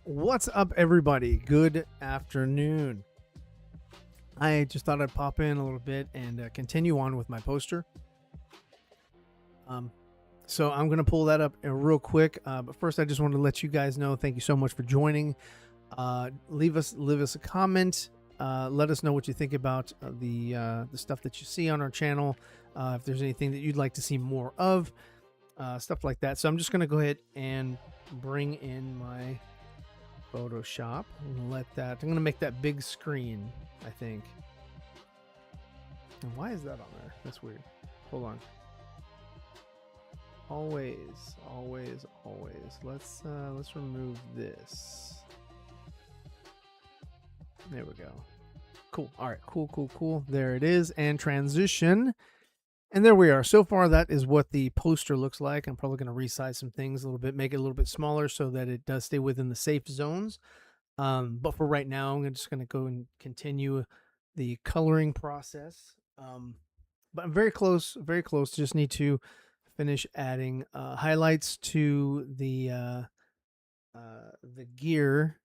What's up, everybody? Good afternoon. I just thought I'd pop in a little bit and continue on with my poster. So I'm going to pull that up real quick. But first, I just want to let you guys know, thank you so much for joining. Leave us a comment. Let us know what you think about the stuff that you see on our channel. If there's anything that you'd like to see more of, stuff like that. So I'm just going to go ahead and bring in my Photoshop and let that. I'm going to make that big screen, I think. And why is that on there? That's weird. Hold on. Always. Let's remove this. There we go. Cool. All right. Cool. There it is. And transition. And there we are. So far, that is what the poster looks like. I'm probably going to resize some things a little bit, make it a little bit smaller so that it does stay within the safe zones. But for right now, I'm just going to go and continue the coloring process. But I'm very close. Just need to finish adding highlights to the gear.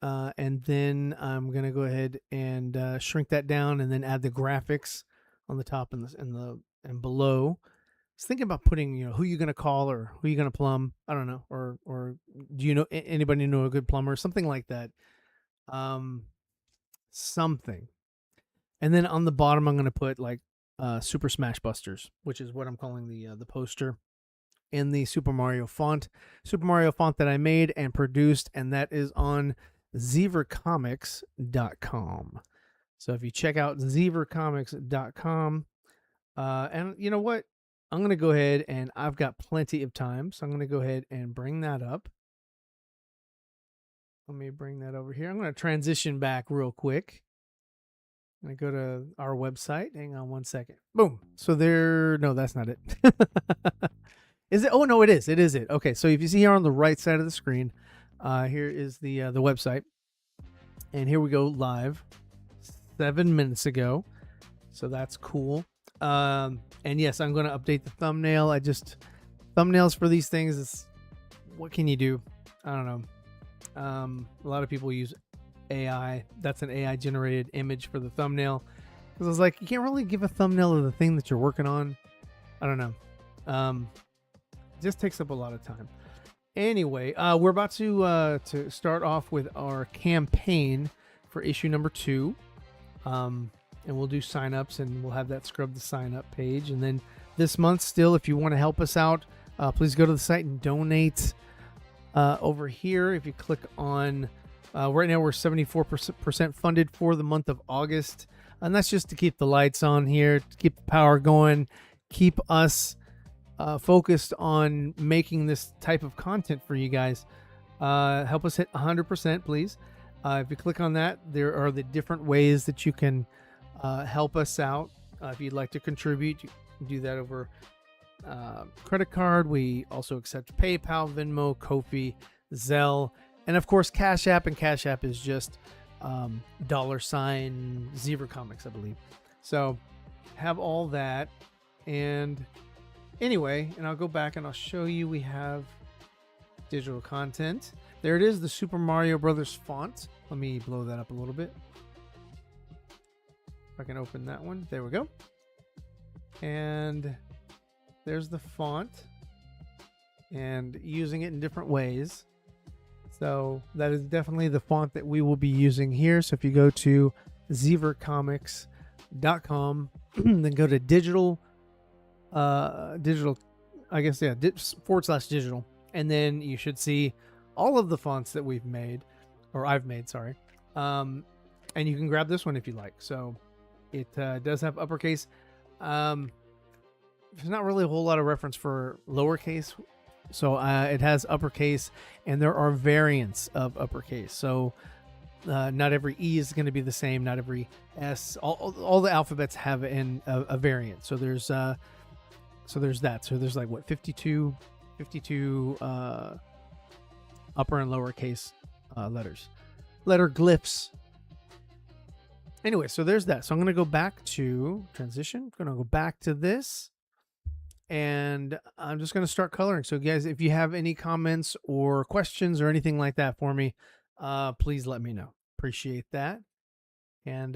And then I'm going to go ahead and shrink that down and then add the graphics on the top and below. I was thinking about putting, who you're going to call or who you're going to plumb. I don't know. Or do you know anybody know a good plumber? Something like that. Something. And then on the bottom, I'm going to put like Super Smash Busters, which is what I'm calling the poster, in the Super Mario font that I made and produced. And that is on ZeeverComics.com. So if you check out ZeeverComics.com, and you know what? I'm going to go ahead and I've got plenty of time. So I'm going to go ahead and bring that up. Let me bring that over here. I'm going to transition back real quick. I'm going to go to our website. Hang on one second. Boom. So no, that's not it. Is it? Oh, no, it is. It is it. Okay. So if you see here on the right side of the screen, here is the website. And here we go live 7 minutes ago. So that's cool. And yes, I'm going to update the thumbnail. Thumbnails for these things is, what can you do? I don't know. A lot of people use AI. That's an AI generated image for the thumbnail. Because I was like, you can't really give a thumbnail of the thing that you're working on. I don't know. It just takes up a lot of time. Anyway, we're about to start off with our campaign for issue number 2. And we'll do signups, and we'll have that scrub the sign up page. And then this month, still, if you want to help us out, please go to the site and donate. Over here, if you click on, right now we're 74% funded for the month of August, and that's just to keep the lights on here, to keep the power going, keep us focused on making this type of content for you guys. Help us hit 100%, please. If you click on that, there are the different ways that you can help us out. If you'd like to contribute, you can do that over credit card. We also accept PayPal, Venmo, Ko-fi, Zelle, and of course Cash App. And Cash App is just $ ZeeverComics, I believe. So have all that. And anyway, and I'll go back and I'll show you, we have digital content. There it is, the Super Mario Brothers font. Let me blow that up a little bit. If I can open that one. There we go. And there's the font, and using it in different ways. So that is definitely the font that we will be using here. So if you go to ZeeverComics.com, then go to digital, I guess, yeah, /digital. And then you should see all of the fonts that we've made, or I've made, sorry. And you can grab this one if you like. So it does have uppercase. There's not really a whole lot of reference for lowercase. So it has uppercase, and there are variants of uppercase. So not every E is going to be the same. Not every S. All the alphabets have a variant. So there's that. So there's like what, 52 upper and lowercase letter glyphs. Anyway, so there's that. So I'm going to go back to transition. I'm going to go back to this. And I'm just going to start coloring. So guys, if you have any comments or questions or anything like that for me, please let me know. Appreciate that. And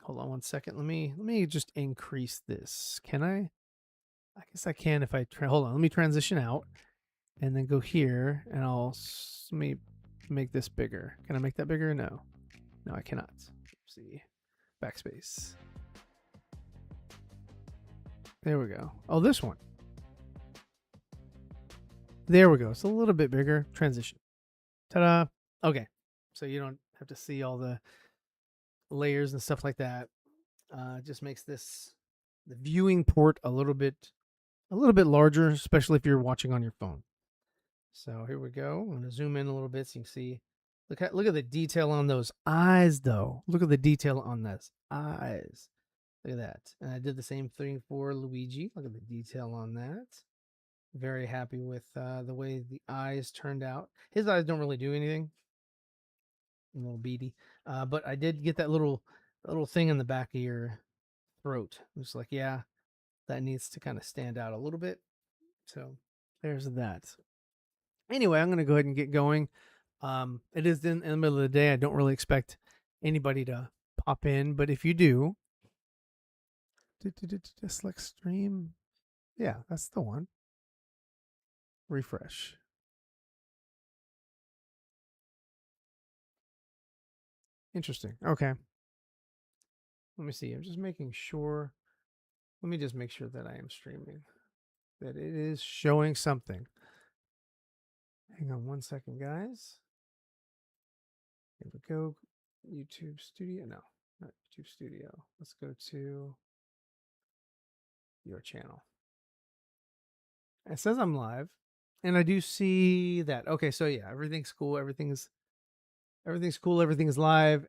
hold on one second. Let me just increase this. Can I? I guess I can if I hold on. Let me transition out and then go here, and let me make this bigger. Can I make that bigger? No, no, I cannot. Let's see, backspace. There we go. Oh, this one. There we go. It's a little bit bigger. Transition. Ta-da. Okay. So you don't have to see all the layers and stuff like that. It just makes the viewing port a little bit larger, especially if you're watching on your phone. So here we go. I'm gonna zoom in a little bit so you can see. Look at the detail on those eyes, though. Look at the detail on those eyes. Look at that. And I did the same thing for Luigi. Look at the detail on that. Very happy with the way the eyes turned out. His eyes don't really do anything. A little beady. But I did get that little thing in the back of your throat. It's like, yeah, that needs to kind of stand out a little bit. So there's that. Anyway, I'm going to go ahead and get going. It is in the middle of the day. I don't really expect anybody to pop in, but if you do, select stream. Yeah, that's the one. Refresh. Interesting. Okay. Let me see. I'm just making sure. Let me just make sure that I am streaming, that it is showing something. Hang on one second, guys. Here we go. YouTube Studio. No, not YouTube Studio. Let's go to your channel. It says I'm live, and I do see that. Okay, so yeah, everything's cool. Everything's cool. Everything's live,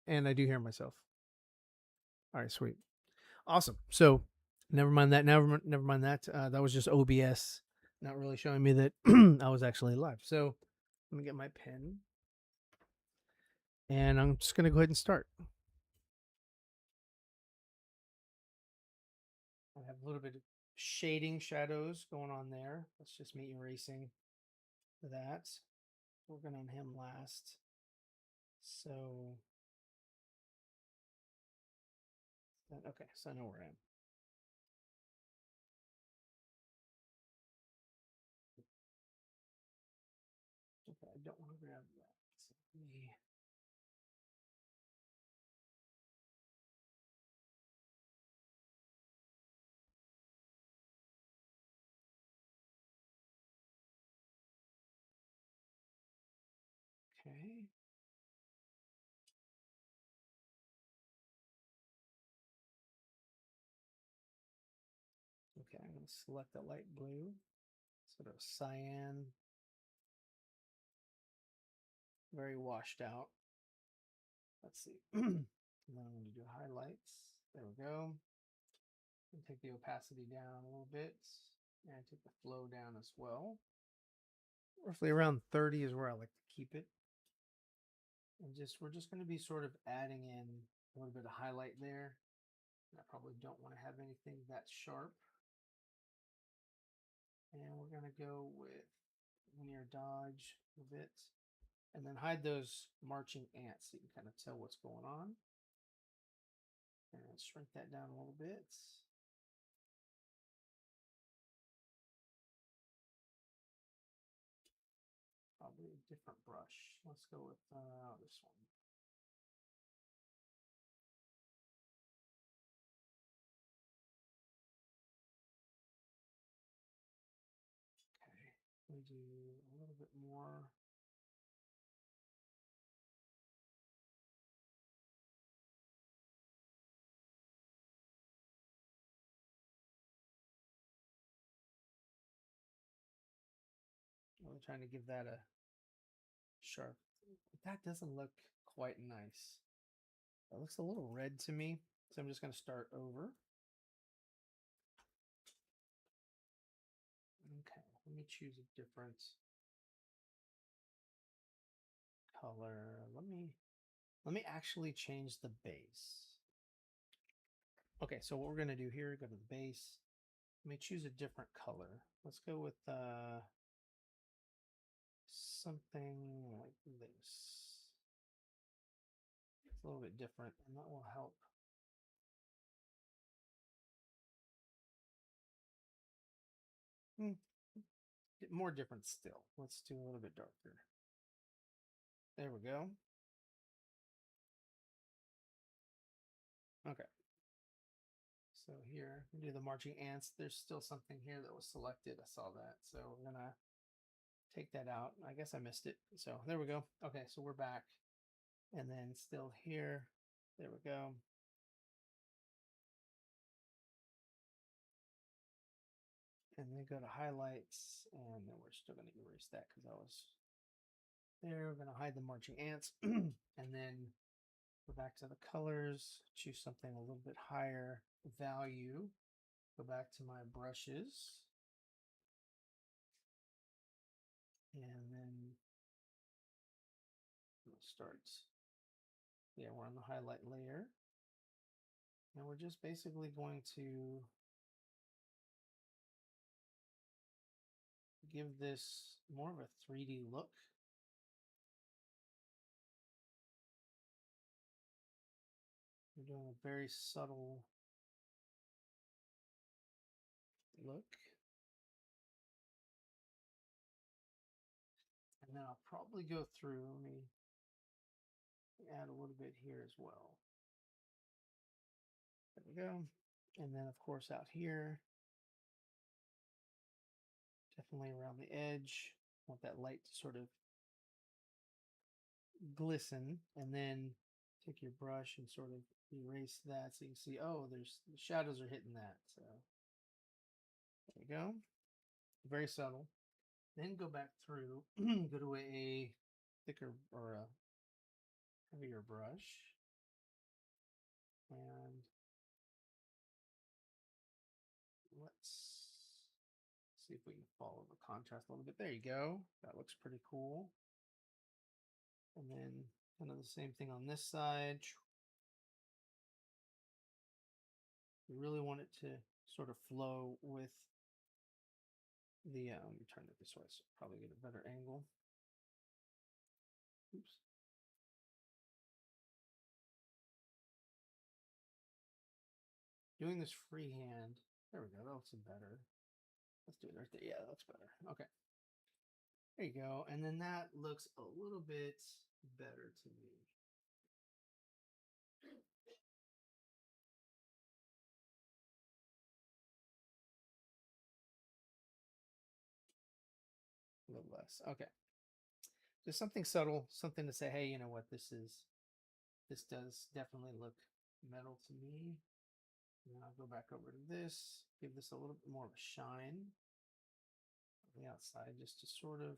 and I do hear myself. All right, sweet, awesome. So never mind that. Never mind that. That was just OBS, not really showing me that I was actually live. So let me get my pen, and I'm just gonna go ahead and start. I have a little bit of shading, shadows going on there. That's just me erasing that. Working on him last. So, okay, so I know where I am. Okay, I don't want to grab that. So let me. Okay. Okay, I'm going to select the light blue, sort of cyan, very washed out. Let's see. And then I'm going to do highlights. There we go. And take the opacity down a little bit, and take the flow down as well. Roughly around 30 is where I like to keep it. And we're just going to be sort of adding in a little bit of highlight there. And I probably don't want to have anything that sharp. And we're going to go with linear dodge a bit, and then hide those marching ants so you can kind of tell what's going on. And shrink that down a little bit. Probably a different brush. Let's go with this one. Okay, we do a little bit more. Really trying to give that a sharp. That doesn't look quite nice. That looks a little red to me, so I'm just going to start over. Okay, let me choose a different color. Let me actually change the base. Okay, so what we're going to do here, go to the base. Let me choose a different color. Let's go with something like this. It's a little bit different, and that will help. More different still. Let's do a little bit darker. There we go. Okay. So here, we do the marching ants. There's still something here that was selected. I saw that. So we're going to take that out. I guess I missed it. So there we go. Okay, so we're back. And then still here. There we go. And then go to highlights. And then we're still going to erase that because I was there. We're going to hide the marching ants. And then go back to the colors. Choose something a little bit higher value. Go back to my brushes. And then we'll start. Yeah, we're on the highlight layer. And we're just basically going to give this more of a 3D look. We're doing a very subtle look. And then I'll probably go through, let me add a little bit here as well. There we go. And then of course out here, definitely around the edge, want that light to sort of glisten, and then take your brush and sort of erase that so you can see, oh, there's the shadows are hitting that. So there we go. Very subtle. Then go back through, go to a thicker or a heavier brush, and let's see if we can follow the contrast a little bit. There you go. That looks pretty cool. And then kind of the same thing on this side. You really want it to sort of flow with the turn it this way so probably get a better angle. Oops. Doing this freehand. There we go. That looks better. Let's do it right there. Yeah, that looks better. Okay. There you go. And then that looks a little bit better to me. A little less. Okay. Just something subtle, something to say, hey, you know what, this does definitely look metal to me. And then I'll go back over to this, give this a little bit more of a shine on the outside, just to sort of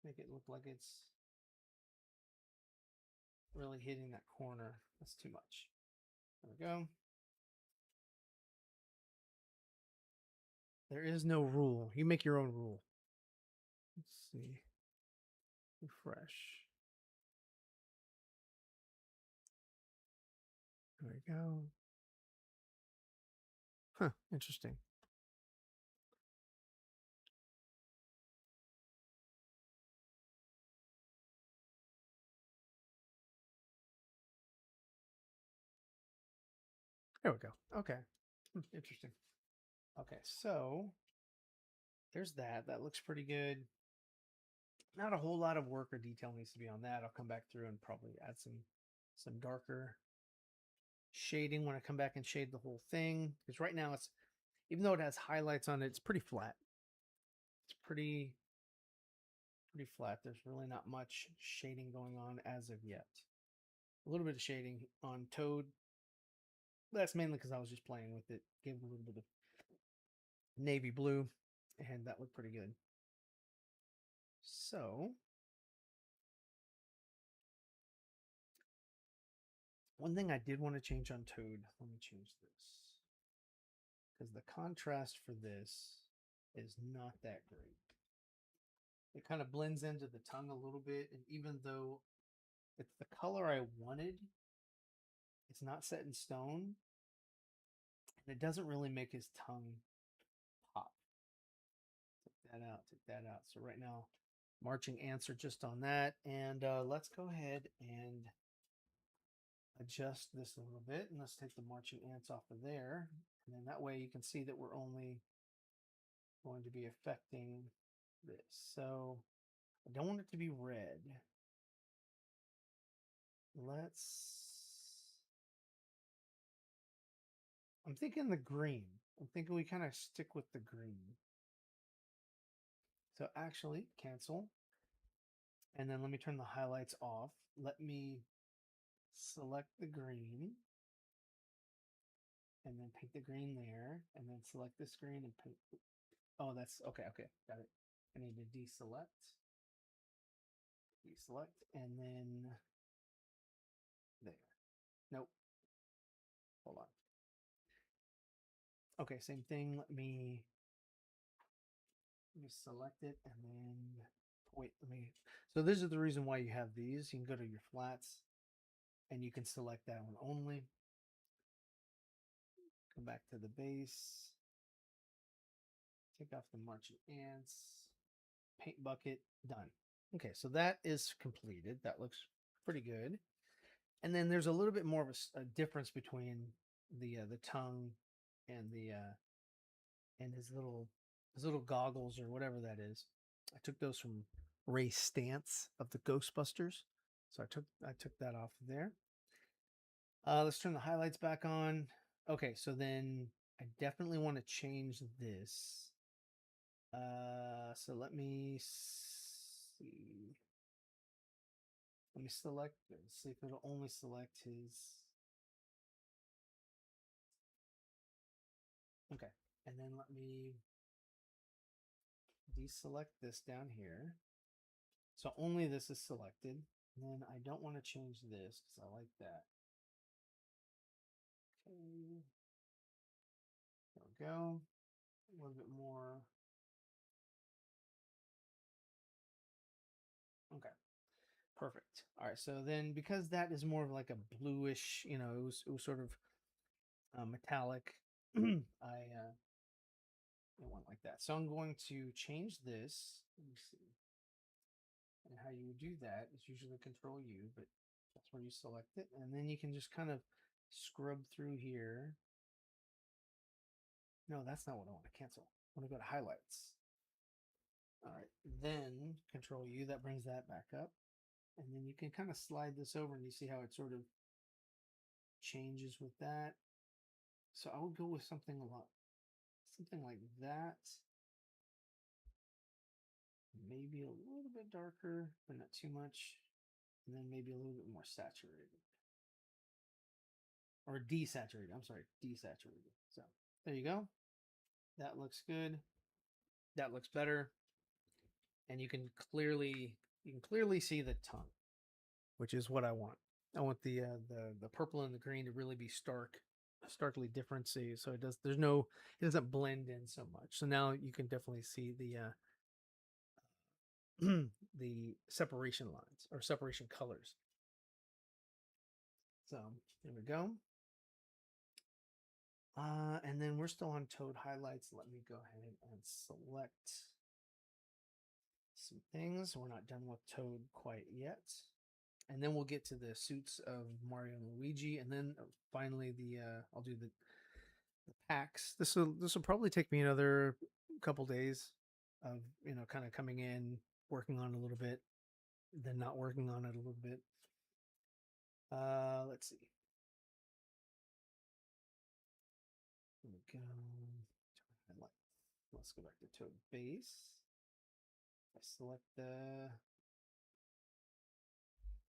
make it look like it's really hitting that corner. That's too much. There we go. There is no rule. You make your own rule. Let's see. Refresh. There we go. Huh, interesting. There we go. Okay. Interesting. Okay, so there's that. That looks pretty good. Not a whole lot of work or detail needs to be on that. I'll come back through and probably add some darker shading when I come back and shade the whole thing. Because right now it's, even though it has highlights on it, it's pretty flat. It's pretty flat. There's really not much shading going on as of yet. A little bit of shading on Toad. That's mainly because I was just playing with it. Gave it a little bit of navy blue, and that looked pretty good. So one thing I did want to change on Toad, let me change this, because the contrast for this is not that great. It kind of blends into the tongue a little bit, and even though it's the color I wanted, it's not set in stone, and it doesn't really make his tongue pop. Take that out, take that out. So right now, marching ants are just on that. And let's go ahead and adjust this a little bit. And let's take the marching ants off of there. And then that way you can see that we're only going to be affecting this. So I don't want it to be red. I'm thinking the green. I'm thinking we kind of stick with the green. So actually, cancel. And then let me turn the highlights off. Let me select the green. And then paint the green there. And then select this green and paint. Oh, that's okay. Okay, got it. I need to deselect. Deselect. And then there. Nope. Hold on. Okay, same thing. Let me select it and then wait. So this is the reason why you have these. You can go to your flats and you can select that one only. Come back to the base. Take off the marching ants. Paint bucket. Done. Okay, so that is completed. That looks pretty good. And then there's a little bit more of a difference between the tongue and and his little goggles or whatever that is. I took those from Ray Stantz of the Ghostbusters. So I took that off of there. Let's turn the highlights back on. Okay, so then I definitely want to change this. So let me see. Let me select. See if it'll only select his. Okay, and then let me deselect this down here. So only this is selected. And then I don't want to change this because I like that. Okay. There we go. A little bit more. Okay. Perfect. All right. So then because that is more of like a bluish, it was sort of metallic. I want like that. So I'm going to change this. Let me see. And how you do that is usually Control U, but that's where you select it. And then you can just kind of scrub through here. No, that's not what I want to cancel. I want to go to highlights. All right, then Control U, that brings that back up. And then you can kind of slide this over and you see how it sort of changes with that. So I would go with something like that. Maybe a little bit darker, but not too much. And then maybe a little bit more saturated. Or desaturated. I'm sorry, desaturated. So there you go. That looks good. That looks better. And you can clearly see the tongue, which is what I want. I want the purple and the green to really be starkly different. So it doesn't blend in so much. So now you can definitely see the separation lines or separation colors. So there we go. And then we're still on Toad highlights. Let me go ahead and select some things. We're not done with Toad quite yet. And then we'll get to the suits of Mario and Luigi. And then finally I'll do the packs. This will probably take me another couple days of, kind of coming in, working on it a little bit, then not working on it a little bit. Let's see. There we go. Let's go back to Toad base. I select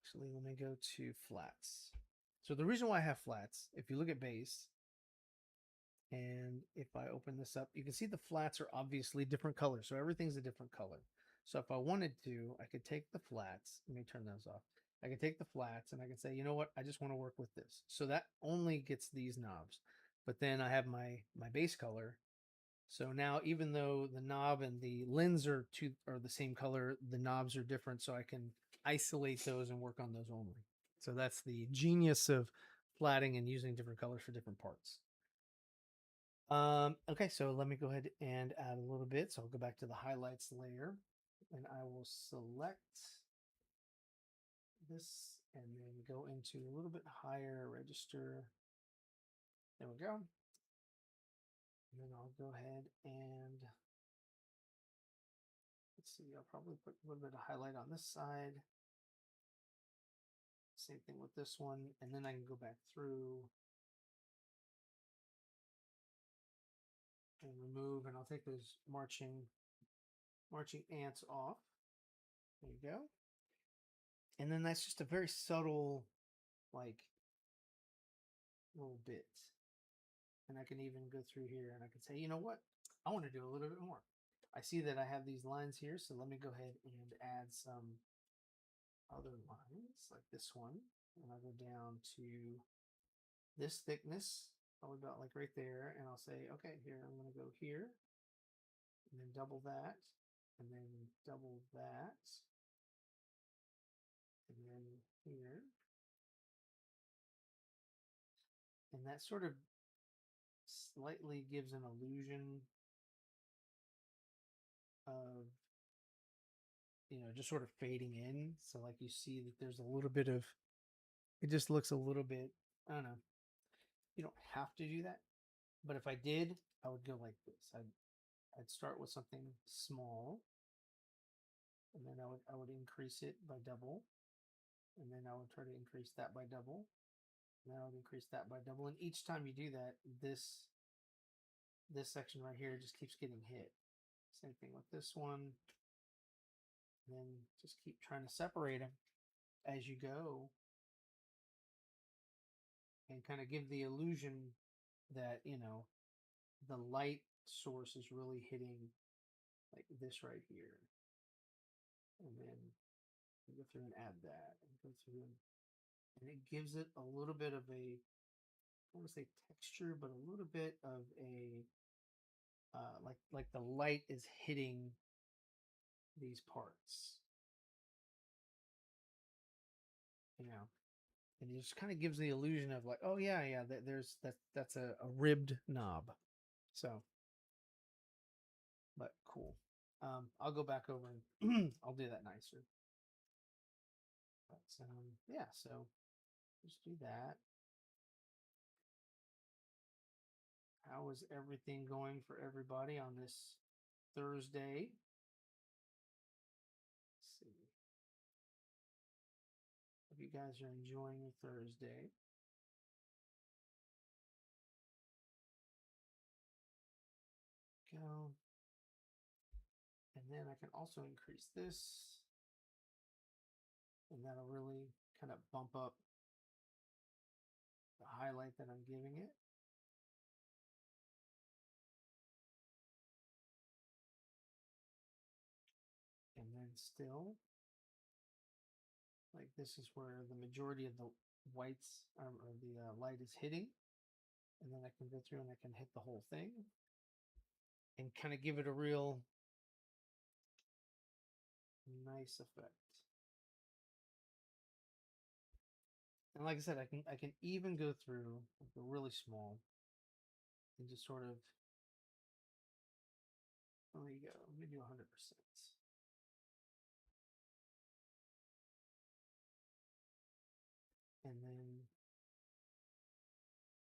actually, let me go to flats. So the reason why I have flats, if you look at base, and if I open this up, you can see the flats are obviously different colors. So everything's a different color. So if I wanted to, I could take the flats. Let me turn those off. I can take the flats and I can say, you know what? I just want to work with this. So that only gets these knobs. But then I have my base color. So now, even though the knob and the lens are the same color, the knobs are different. So I can isolate those and work on those only. So that's the genius of flatting and using different colors for different parts. Okay, so let me go ahead and add a little bit. So I'll go back to the highlights layer and I will select this and then go into a little bit higher register. There we go. And then I'll go ahead and let's see, I'll probably put a little bit of highlight on this side. Same thing with this one. And then I can go back through and remove, and I'll take those marching ants off. There you go. And then that's just a very subtle, like, little bit. And I can even go through here and I can say, you know what? I want to do a little bit more. I see that I have these lines here, so let me go ahead and add some other lines like this one. And I'll go down to this thickness, probably about like right there. And I'll say, okay, here, I'm going to go here and then double that and then double that and then here. And that sort of slightly gives an illusion of, just sort of fading in. So like you see that there's a little bit of, it just looks a little bit, I don't know. You don't have to do that. But if I did, I would go like this. I'd start with something small and then I would increase it by double. And then I would try to increase that by double. And then I would increase that by double. And each time you do that, this section right here just keeps getting hit. Same thing with this one. And then just keep trying to separate them as you go and kind of give the illusion that, the light source is really hitting like this right here. And then go through and add that and go through and it gives it a little bit of a, I don't want to say texture, but a little bit of a, like the light is hitting these parts, and it just kind of gives the illusion of like, oh yeah, that's a ribbed knob. So, but cool. I'll go back over and I'll do that nicer. But yeah, so just do that. How is everything going for everybody on this Thursday? Let's see. Hope you guys are enjoying your Thursday. Go. And then I can also increase this. And that'll really kind of bump up the highlight that I'm giving it. And then still, like this is where the majority of the whites or the light is hitting. And then I can go through and I can hit the whole thing and kind of give it a real nice effect. And like I said, I can even go through like the really small and just sort of, there you go, let me do 100%. And then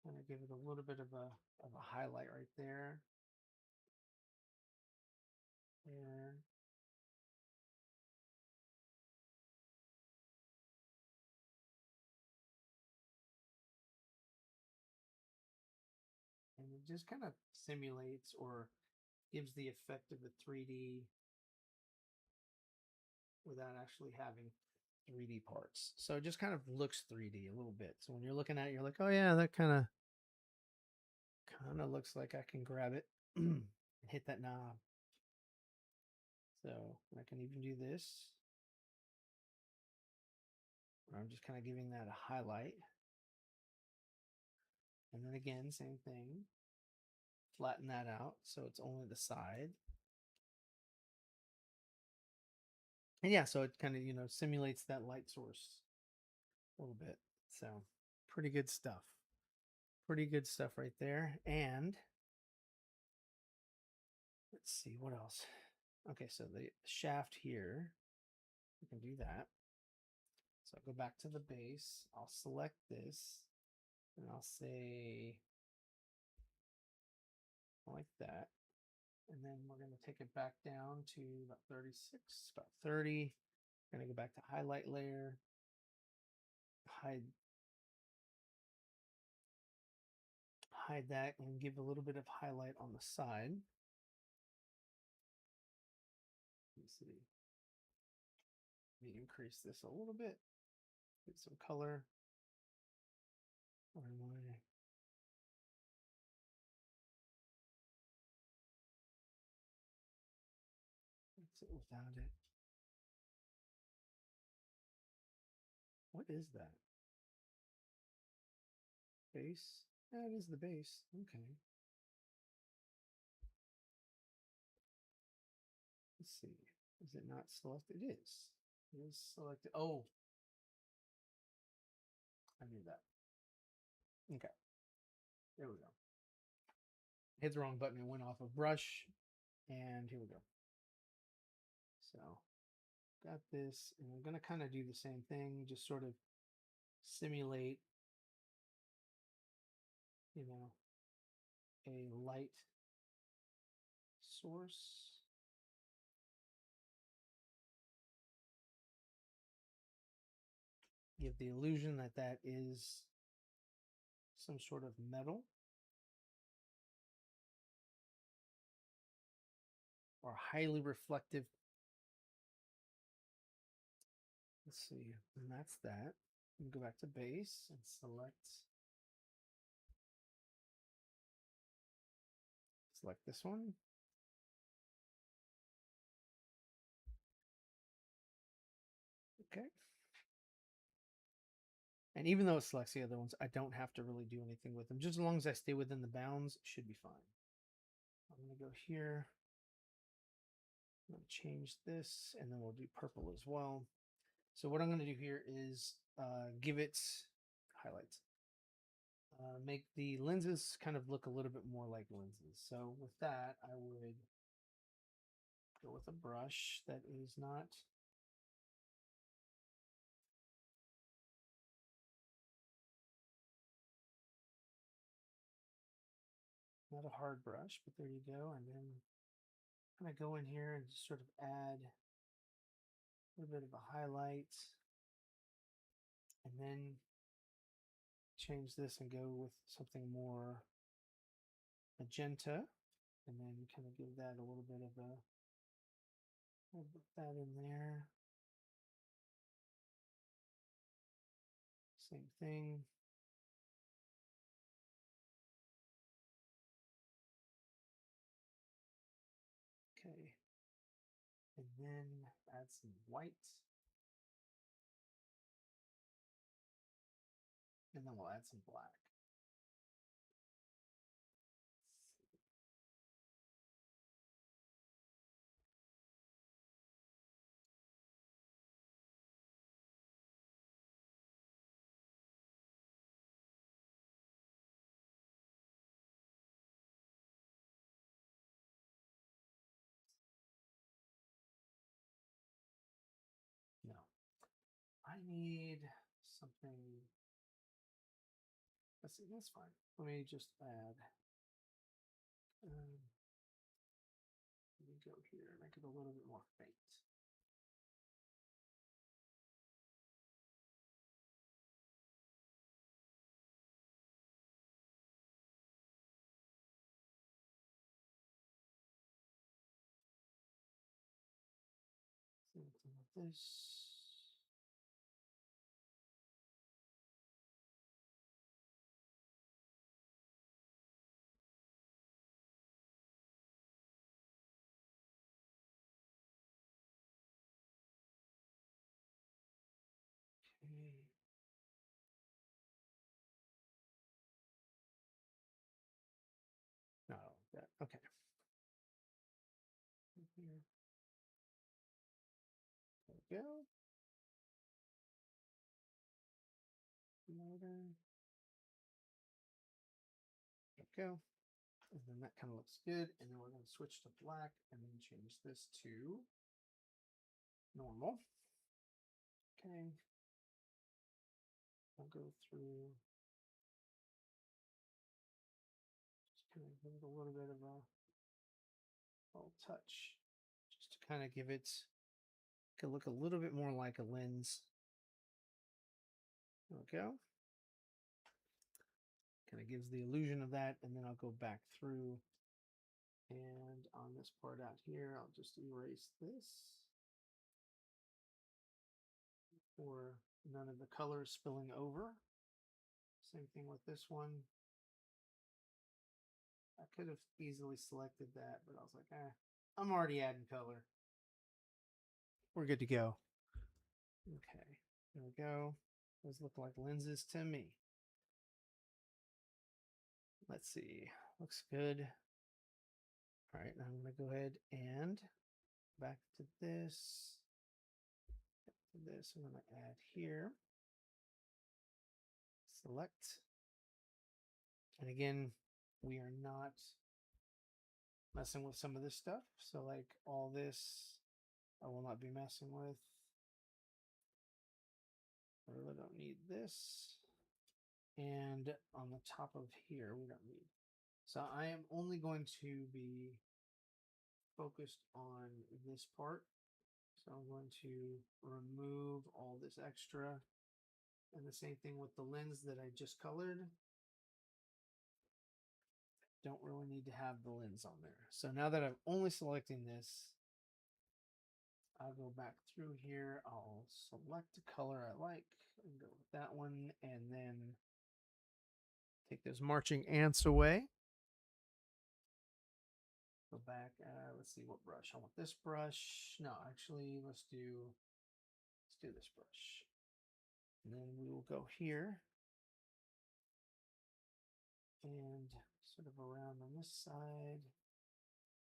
kind of give it a little bit of a highlight right there. There. And it just kind of simulates or gives the effect of a 3D without actually having 3D parts. So it just kind of looks 3D a little bit. So when you're looking at it, you're like, oh yeah, that kind of looks like I can grab it and hit that knob. So I can even do this. I'm just kind of giving that a highlight. And then again, same thing. Flatten that out so it's only the side. And yeah, so it kind of, simulates that light source a little bit. So pretty good stuff. Pretty good stuff right there. And Let's see what else. Okay, so the shaft here, we can do that. So I'll go back to the base. I'll select this and I'll say like that. And then we're going to take it back down to about 36, about 30. Going to go back to highlight layer, hide that, and give a little bit of highlight on the side. Let's see. Let me increase this a little bit. Get some color. Where am I? What's it without it? What is that? Base? Yeah, it is the base. Okay. Let's see. Is it not selected? It is. It is selected. Oh, I knew that. Okay. There we go. Hit the wrong button. It went off of brush. And here we go. So got this. And I'm going to kind of do the same thing. Just sort of simulate, a light source. Give the illusion that that is some sort of metal or highly reflective. Let's see, and that's that. And go back to base and select this one. Okay. And even though it selects the other ones, I don't have to really do anything with them. Just as long as I stay within the bounds, it should be fine. I'm going to go here. I'm going to change this, and then we'll do purple as well. So what I'm going to do here is give it highlights. Make the lenses kind of look a little bit more like lenses. So with that, I would go with a brush that is not a hard brush, but there you go. And then I'm going to go in here and just sort of add a little bit of a highlight, and then change this and go with something more magenta, and then kind of give that a little bit of a, I'll put that in there. Same thing. Okay. And then add some white. And then we'll add some black. No. I need something. Let's see, that's fine. Let me just add. Let me go here and make it a little bit more faint. Same thing with this. Okay. No, that okay. Here. There we go. Motor. There we go. And then that kind of looks good. And then we're going to switch to black and then change this to normal. Okay. I'll go through, just kind of give it a little bit of a little touch, just to kind of give it, could look a little bit more like a lens. There we go. Kind of gives the illusion of that. And then I'll go back through, and on this part out here, I'll just erase this for none of the colors spilling over. Same thing with this one. I could have easily selected that, but I was like, I'm already adding color. We're good to go. Okay, there we go. Those look like lenses to me. Let's see, looks good. All right, now I'm gonna go ahead and back to this. I'm gonna add here. Select. And again, we are not messing with some of this stuff. So like all this, I will not be messing with. I really don't need this. And on the top of here, we don't need. So I am only going to be focused on this part. So I'm going to remove all this extra. And the same thing with the lens that I just colored. Don't really need to have the lens on there. So now that I'm only selecting this, I'll go back through here. I'll select a color I like and go with that one. And then take those marching ants away. Go back. Let's see what brush. I want this brush. No, actually, let's do this brush. And then we will go here and sort of around on this side,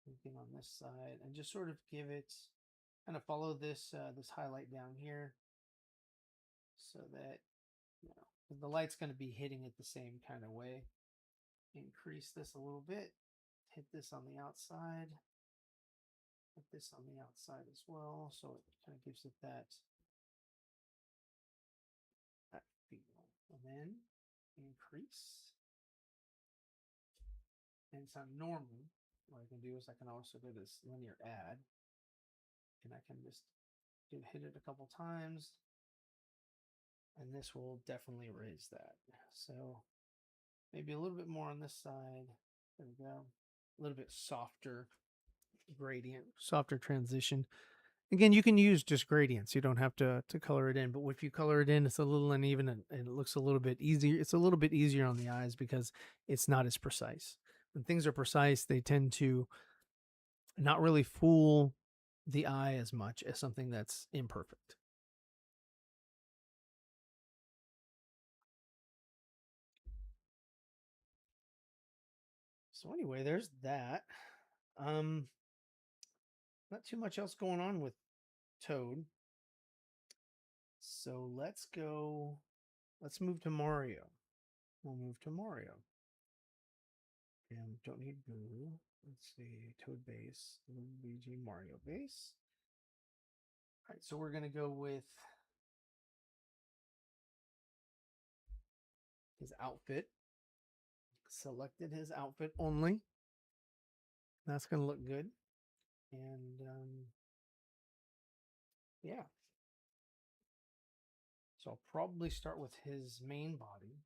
again on this side, and just sort of give it, kind of follow this this highlight down here, so that the light's going to be hitting it the same kind of way. Increase this a little bit. Hit this on the outside. Hit this on the outside as well, so it kind of gives it that feel. And then increase. And it's on normal. What I can do is I can also go to this linear add, and I can just hit it a couple times, and this will definitely raise that. So maybe a little bit more on this side. There we go. A little bit softer gradient, softer transition. Again, you can use just gradients. You don't have to color it in, but if you color it in, it's a little uneven and it looks a little bit easier. It's a little bit easier on the eyes because it's not as precise. When things are precise, they tend to not really fool the eye as much as something that's imperfect. So anyway, there's that. Not too much else going on with Toad. So let's move to Mario. We'll move to Mario. And don't need Boo. Let's see, Toad base, Luigi, Mario base. All right, so we're gonna go with his outfit. Selected his outfit only. That's gonna look good. And yeah. So I'll probably start with his main body.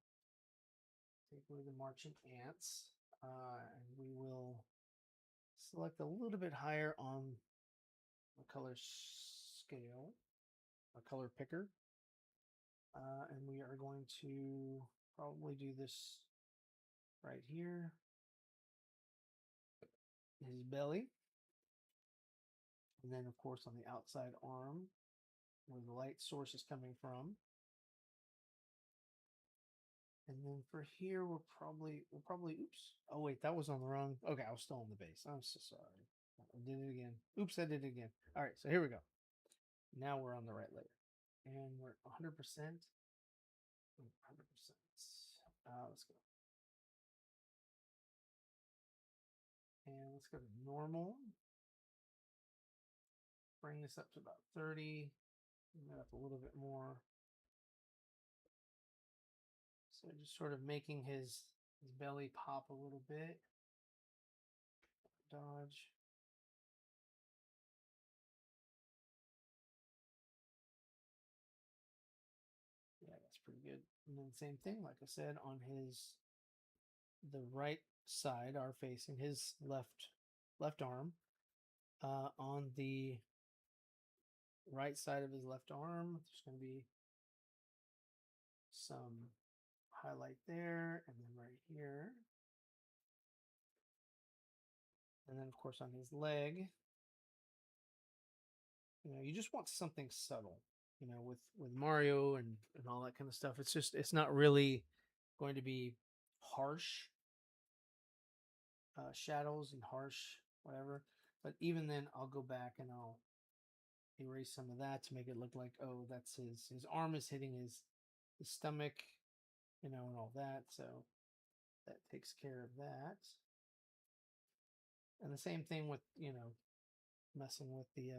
Take away the marching ants. And we will select a little bit higher on the color scale, a color picker. And we are going to probably do this right here. His belly. And then, of course, on the outside arm, where the light source is coming from. And then for here, we'll probably, oops. Oh, wait, that was on the wrong. Okay, I was still on the base. I'm so sorry. I did it again. Oops, I did it again. All right, so here we go. Now we're on the right layer. And we're 100%. 100%. Let's go. And let's go to normal. Bring this up to about 30. Bring that up a little bit more. So just sort of making his belly pop a little bit. Dodge. Yeah, that's pretty good. And then same thing, like I said, on the right side are facing his left arm. On the right side of his left arm, there's going to be some highlight there, and then right here. And then, of course, on his leg, you just want something subtle, with Mario and all that kind of stuff. It's not really going to be harsh shadows and harsh whatever. But even then, I'll go back and I'll erase some of that to make it look like, oh, that's his arm is hitting his stomach, and all that. So that takes care of that. And the same thing with messing with the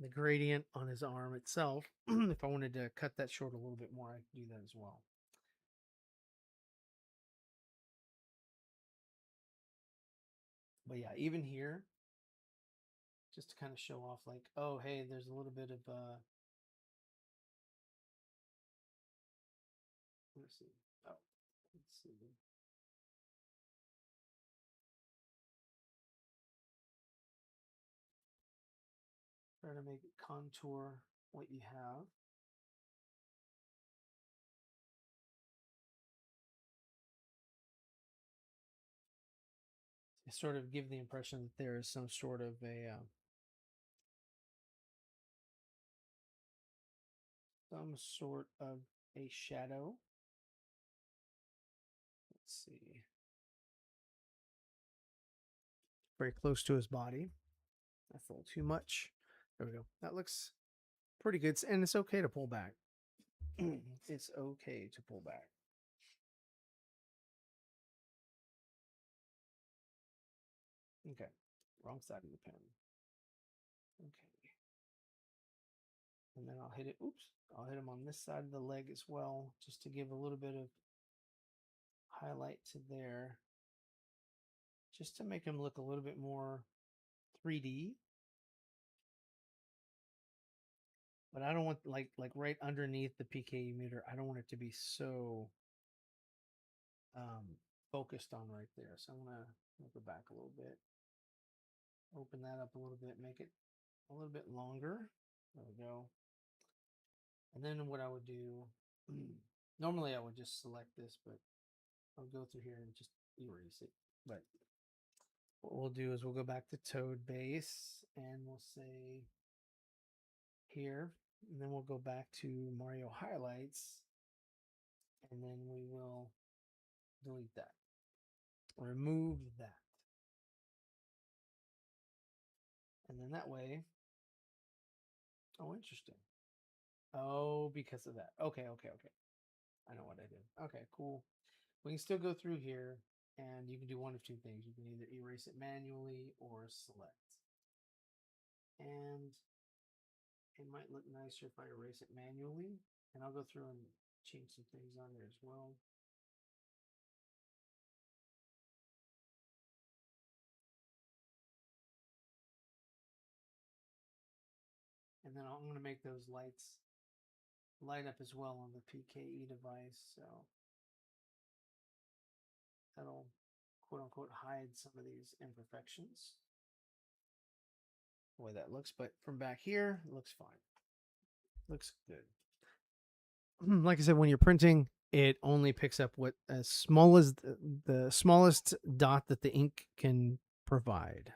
gradient on his arm itself. If I wanted to cut that short a little bit more, I could do that as well. But yeah, even here, just to kind of show off, like, oh, hey, there's a little bit of let's see. Oh, let's see. Try to make it contour what you have. To sort of give the impression that there is some sort of a shadow. Let's see. Very close to his body. That's a little too much. There we go. That looks pretty good. And it's okay to pull back. It's okay to pull back. Okay. Wrong side of the pen. Okay. And then I'll hit it. Oops. I'll hit him on this side of the leg as well, just to give a little bit of highlight to there. Just to make him look a little bit more 3D. But I don't want like right underneath the PKE meter. I don't want it to be so focused on right there. So I'm gonna go back a little bit, open that up a little bit, make it a little bit longer. There we go. And then what I would do, normally I would just select this, but I'll go through here and just erase it. But what we'll do is we'll go back to Toad Base and we'll say here, and then we'll go back to Mario Highlights, and then we will delete that, remove that. And then that way, oh, interesting. Oh, because of that. Okay. I know what I did. Okay, cool. We can still go through here and you can do one of two things. You can either erase it manually or select. And it might look nicer if I erase it manually. And I'll go through and change some things on there as well. And then I'm going to make those lights light up as well on the PKE device. So that'll quote unquote hide some of these imperfections. The way that looks, but from back here, it looks fine. Looks good. Like I said, when you're printing, it only picks up what as small as the smallest dot that the ink can provide.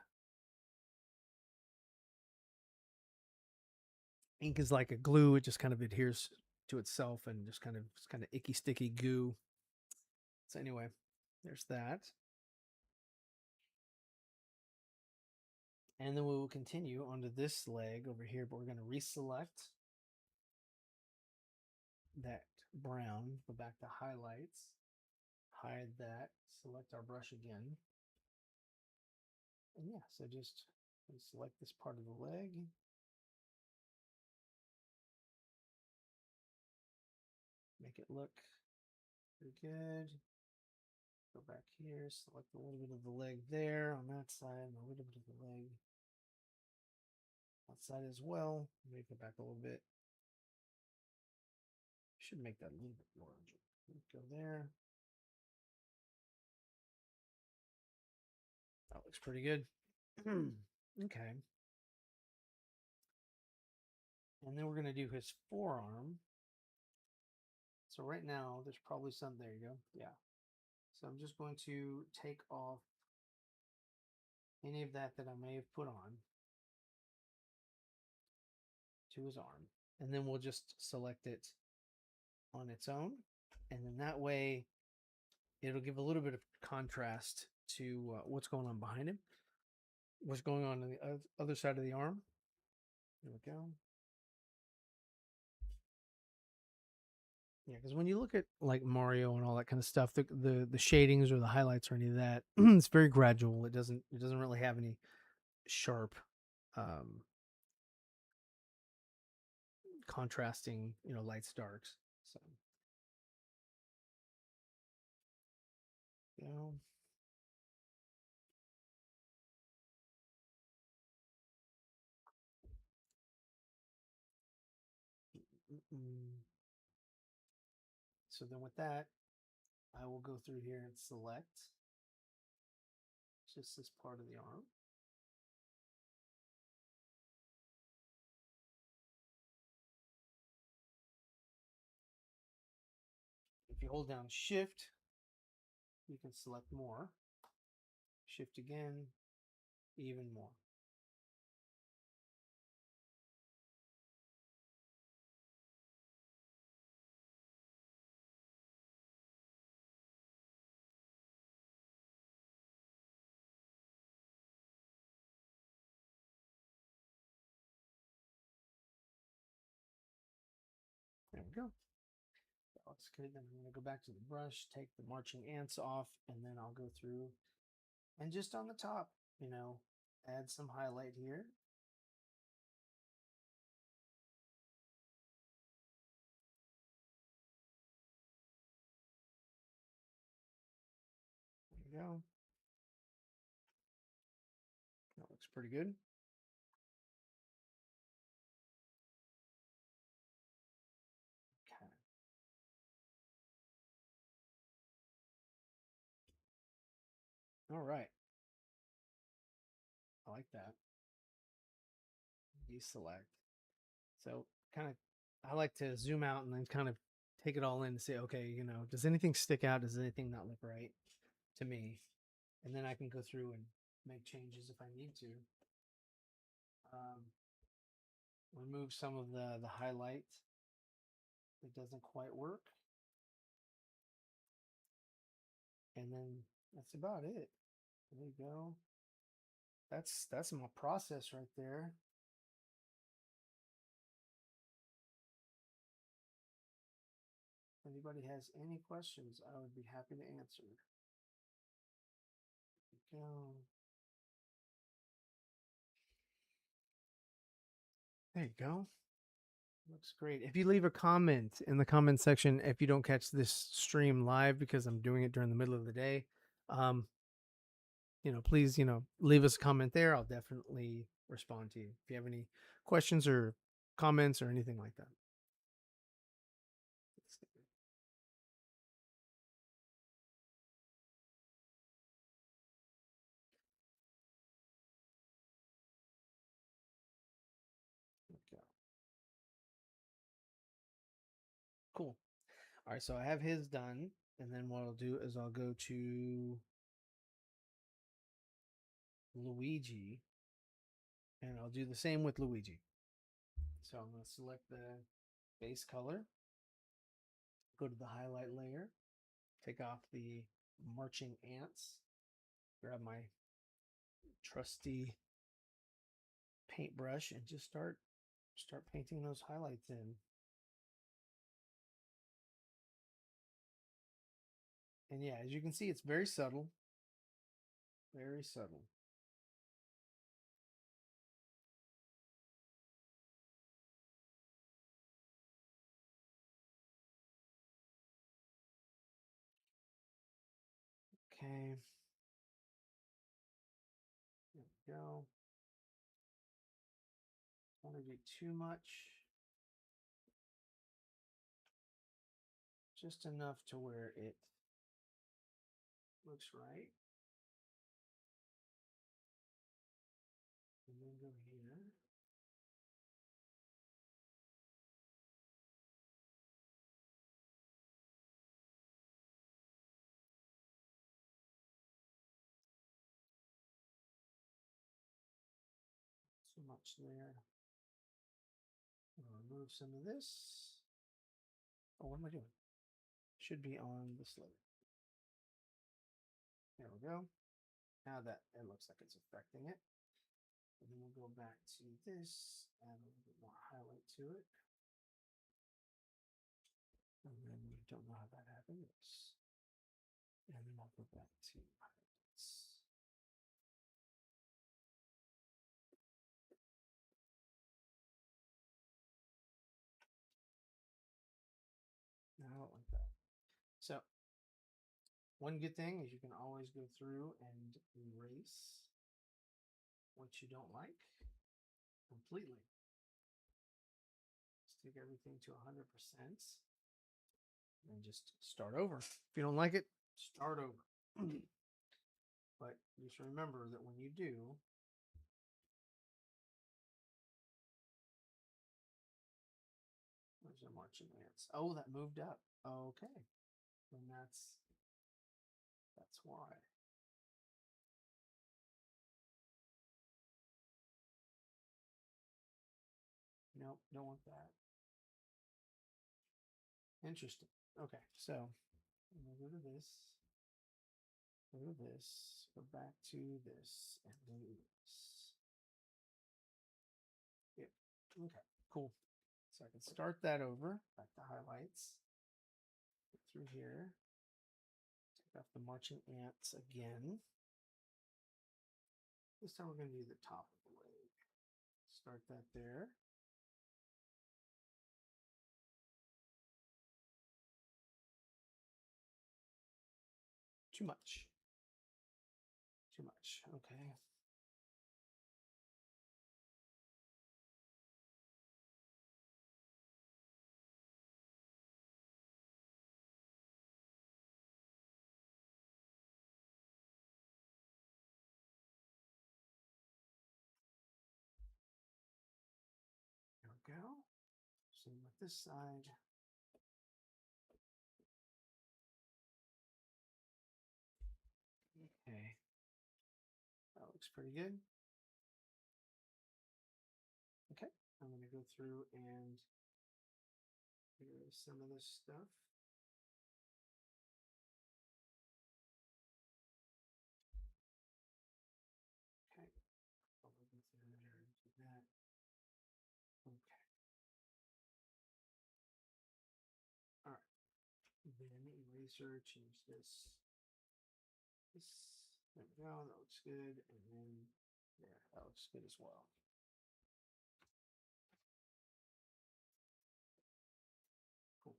Ink is like a glue; it just kind of adheres to itself and just kind of icky, sticky goo. So anyway, there's that. And then we will continue onto this leg over here, but we're going to reselect that brown, go back to highlights, hide that, select our brush again. And yeah, so just select this part of the leg. Make it look pretty good. Go back here, select a little bit of the leg there on that side, and a little bit of the leg that side as well. Make it back a little bit. Should make that a little bit larger. Go there. That looks pretty good. Okay. And then we're going to do his forearm. So right now, there's probably some, there you go. Yeah. So I'm just going to take off any of that I may have put on to his arm. And then we'll just select it on its own. And then that way, it'll give a little bit of contrast to what's going on behind him. What's going on the other side of the arm. There we go. Yeah, because when you look at like Mario and all that kind of stuff, the shadings or the highlights or any of that, it's very gradual. It doesn't really have any sharp contrasting, lights darks. So you know, so then with that, I will go through here and select just this part of the arm. If you hold down Shift, you can select more. Shift again, even more. There we go. That looks good. Then I'm going to go back to the brush, take the marching ants off, and then I'll go through and just on the top, add some highlight here. There you go. That looks pretty good. Okay. All right. I like that. Deselect. So kind of, I like to zoom out and then kind of take it all in and say, okay, does anything stick out? Does anything not look right to me? And then I can go through and make changes if I need to. Remove some of the highlight that doesn't quite work. And then that's about it. There you go. That's my process right there. If anybody has any questions, I would be happy to answer. There you go. There you go. Looks great. If you leave a comment in the comment section, if you don't catch this stream live because I'm doing it during the middle of the day, please, leave us a comment there. I'll definitely respond to you if you have any questions or comments or anything like that. Okay. Cool. All right, so I have his done, and then what I'll do is I'll go to Luigi, and I'll do the same with Luigi. So I'm going to select the base color, go to the highlight layer, take off the marching ants, grab my trusty paintbrush, and just start painting those highlights in. And yeah, as you can see, it's very subtle. Very subtle. Okay. There we go. Don't want to do too much. Just enough to where it looks right. And then go here. So much there. I'll remove some of this. Oh, what am I doing? Should be on the slate. There we go. Now that it looks like it's affecting it. And then we'll go back to this, add a little bit more highlight to it. And then we don't know how that happens. And then I'll go back to highlights. No, I don't like that. So one good thing is you can always go through and erase what you don't like completely. Just take everything to 100% and just start over. If you don't like it, start over. But just remember that when you do, where's the marching ants? Oh, that moved up. Okay. And that's why. Nope, don't want that. Interesting. Okay, so I'm gonna go to this, go to this, go back to this, and then this. Yep. Okay, cool. So I can start that over. Back to highlights. Get through here. Take off the marching ants again. This time we're going to do the top of the leg. Start that there. Too much. Too much. Okay. There we go. Same with this side. Okay. That looks pretty good. Okay. I'm going to go through and erase some of this stuff. Okay. I'll go through there and do that. Okay. All right. Then eraser, change this. There we go. That looks good. And then there, that looks good as well. Cool.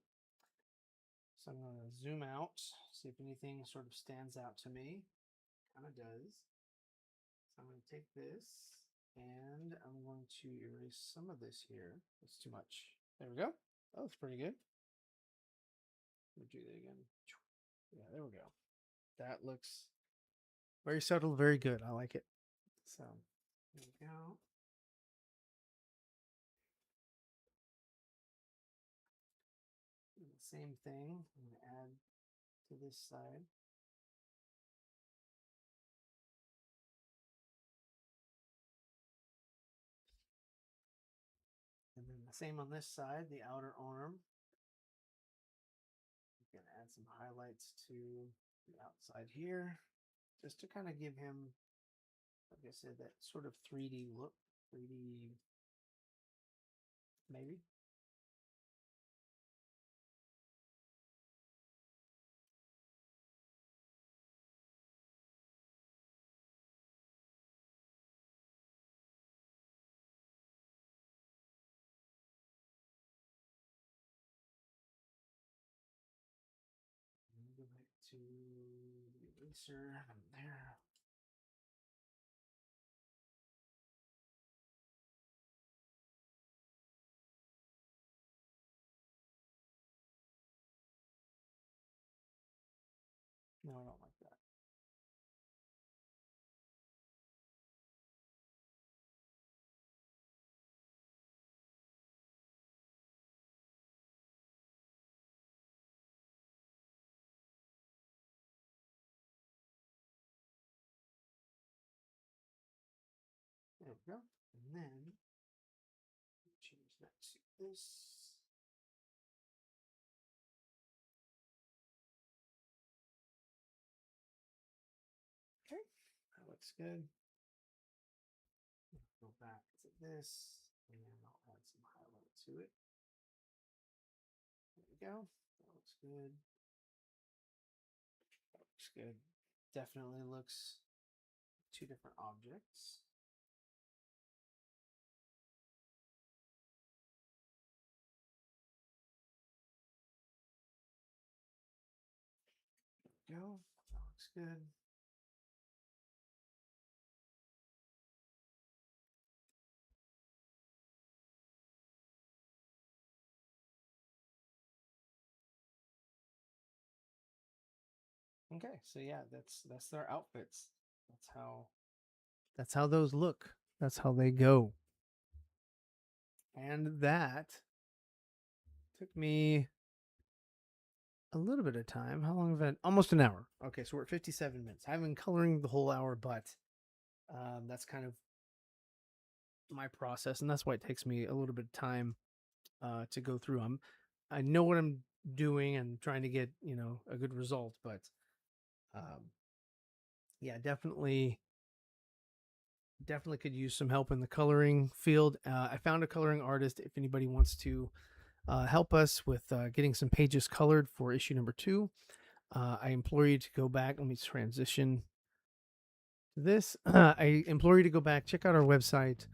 So I'm going to zoom out, see if anything sort of stands out to me. Kind of does. So I'm going to take this and I'm going to erase some of this here. That's too much. There we go. That looks pretty good. Let me do that again. Yeah, there we go. That looks very subtle, very good. I like it. So there we go. And the same thing. I'm going to add to this side. And then the same on this side, the outer arm. You can add some highlights to the outside here, just to kind of give him, like I said, that sort of 3D look, 3D maybe. Go back to the Eraser there. No, I don't like that. There we go. And then change that to this. Okay, that looks good. Go back to this, and then I'll add some highlight to it. There we go. That looks good. That looks good. Definitely looks two different objects. There we go. That looks good. Okay, so yeah, that's their outfits. That's how those look. That's how they go. And that took me a little bit of time. How long have I? Almost an hour. Okay, so we're at 57 minutes. I haven't been coloring the whole hour, but that's kind of my process, and that's why it takes me a little bit of time to go through. I know what I'm doing and trying to get a good result, but yeah, definitely could use some help in the coloring field. I found a coloring artist. If anybody wants to help us with getting some pages colored for issue number 2, I implore you to go back. Let me transition to this. I implore you to go back, check out our website,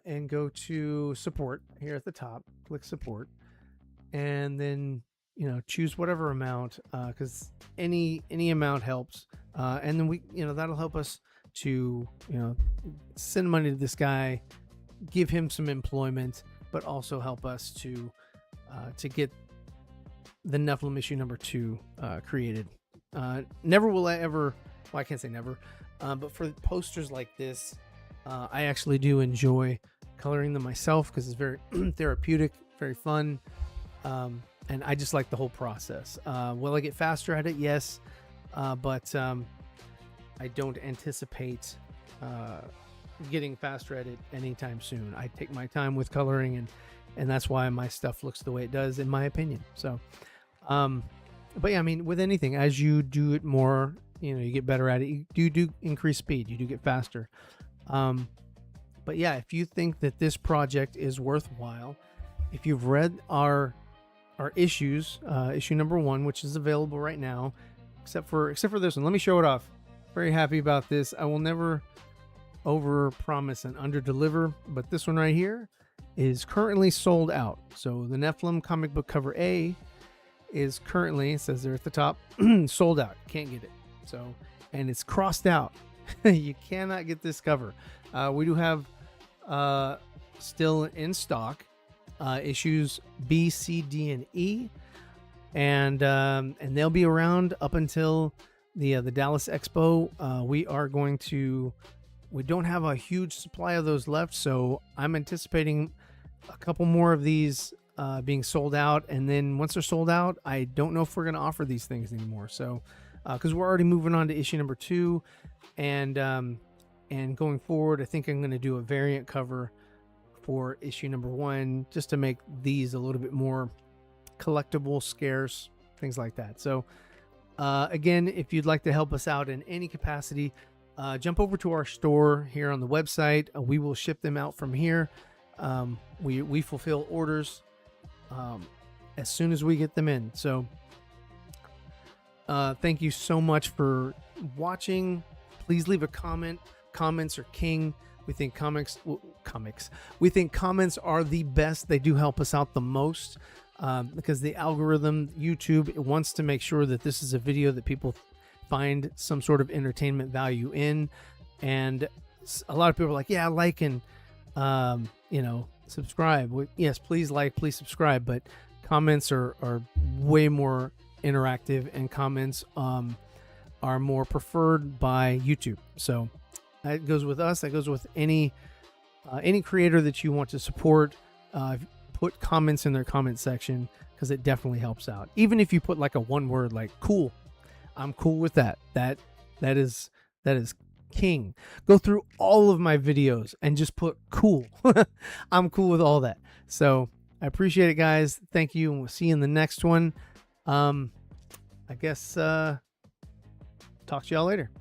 and go to support here at the top. Click support, and then choose whatever amount, because any amount helps, and then we that'll help us to send money to this guy, give him some employment, but also help us to get the Nephilim issue number 2 created. Never will I ever, well, I can't say never, but for posters like this, I actually do enjoy coloring them myself because it's very therapeutic, very fun, and I just like the whole process. Will I get faster at it? Yes, but I don't anticipate getting faster at it anytime soon. I take my time with coloring, and that's why my stuff looks the way it does, in my opinion. So, but yeah, I mean, with anything, as you do it more, you get better at it. You do increase speed. You do get faster. But yeah, if you think that this project is worthwhile, if you've read our issues, issue number 1, which is available right now, except for this one. Let me show it off. Very happy about this. I will never over promise and under deliver, but this one right here is currently sold out. So the Nephilim comic book cover A is currently, it says there at the top, sold out. Can't get it. So, and it's crossed out. You cannot get this cover. We do have still in stock issues B, C, D, and E, and they'll be around up until the Dallas Expo. We don't have a huge supply of those left, so I'm anticipating a couple more of these being sold out, and then once they're sold out, I don't know if we're going to offer these things anymore. So because we're already moving on to issue number 2, and going forward, I think I'm going to do a variant cover for issue number 1, just to make these a little bit more collectible, scarce, things like that. So again, if you'd like to help us out in any capacity, jump over to our store here on the website. We will ship them out from here. We fulfill orders as soon as we get them in. So thank you so much for watching. Please leave a comment. Comments are king. We think we think comments are the best. They do help us out the most, because the algorithm, YouTube, it wants to make sure that this is a video that people find some sort of entertainment value in. And a lot of people are like, yeah, like and subscribe. Yes, please like, please subscribe, but comments are way more interactive, and comments are more preferred by YouTube. So that goes with us, that goes with any creator that you want to support. Put comments in their comment section, because it definitely helps out. Even if you put like a one word like cool, I'm cool with that. That is king. Go through all of my videos and just put cool. I'm cool with all that. So I appreciate it, guys. Thank you, and we'll see you in the next one. I guess talk to y'all later.